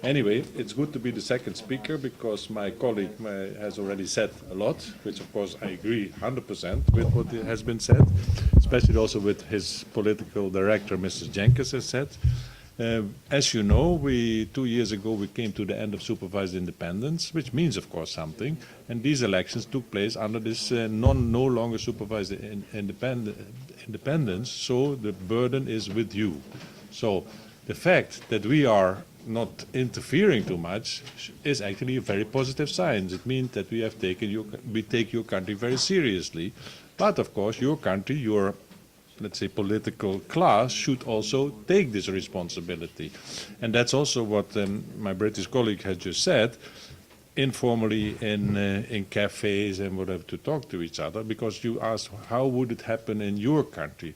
Anyway, it's good to be the second speaker because my colleague has already said a lot, which of course I agree 100% with what has been said, especially also with his political director, Mrs. Jenkins, has said. As you know, 2 years ago we came to the end of supervised independence, which means, of course, something. And these elections took place under this no longer supervised independence, so the burden is with you. So the fact that we are not interfering too much is actually a very positive sign. It means that we take your country very seriously. But of course, your country, your, let's say, political class should also take this responsibility. And that's also what my British colleague has just said, informally in cafes and whatever, to talk to each other, because you asked how would it happen in your country.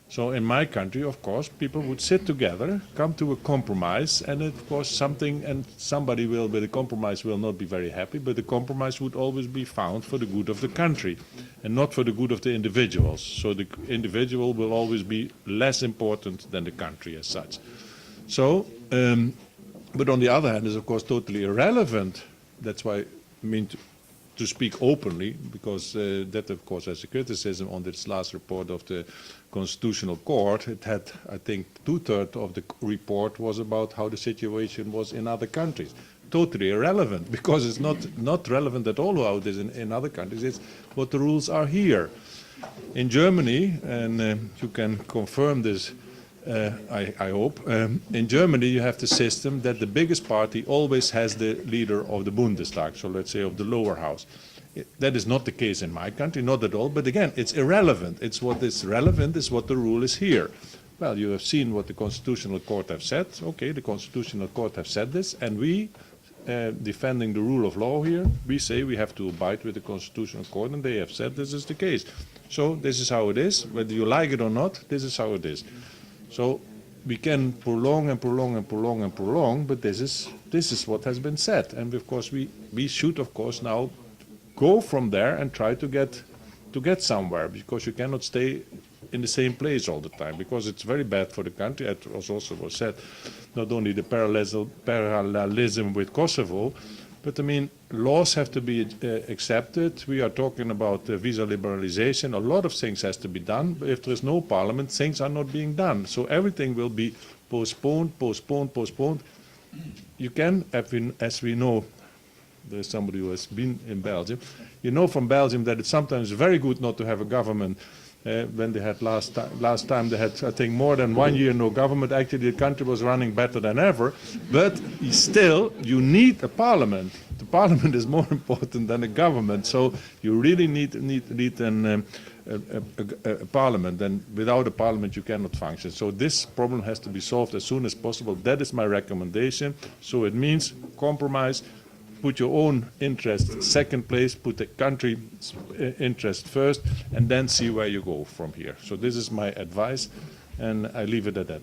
So in my country, of course, people would sit together, come to a compromise, and of course somebody will, with a compromise, will not be very happy, but the compromise would always be found for the good of the country and not for the good of the individuals. So the individual will always be less important than the country as such. So, but on the other hand, it's of course totally irrelevant. That's why I mean to speak openly, because that of course has a criticism on this last report of the Constitutional Court. It had, I think, 2/3 of the report was about how the situation was in other countries. Totally irrelevant, because it's not relevant at all how it is in other countries. It's what the rules are here. In Germany, and you can confirm this, I hope, in Germany you have the system that the biggest party always has the leader of the Bundestag, so let's say of the lower house. That is not the case in my country, not at all, but again, it's irrelevant. It's what is relevant is what the rule is here. Well, you have seen what the Constitutional Court have said. Okay, the Constitutional Court have said this, and we, defending the rule of law here, we say we have to abide with the Constitutional Court, and they have said this is the case. So this is how it is. Whether you like it or not, this is how it is. So we can prolong and prolong and prolong and prolong, but this is what has been said. And of course we should of course now go from there and try to get somewhere, because you cannot stay in the same place all the time, because it's very bad for the country. It also was said, not only the parallelism with Kosovo, but I mean, laws have to be accepted. We are talking about visa liberalization. A lot of things has to be done. But if there is no parliament, things are not being done. So everything will be postponed, postponed, postponed. You can, as we know, there's somebody who has been in Belgium. You know from Belgium that it's sometimes very good not to have a government. When they had last time they had, I think, more than 1 year no government. Actually, the country was running better than ever. But still, you need a parliament. The parliament is more important than a government. So you really need a parliament. And without a parliament, you cannot function. So this problem has to be solved as soon as possible. That is my recommendation. So it means compromise. Put your own interest second place, put the country's interest first, and then see where you go from here. So this is my advice, and I leave it at that.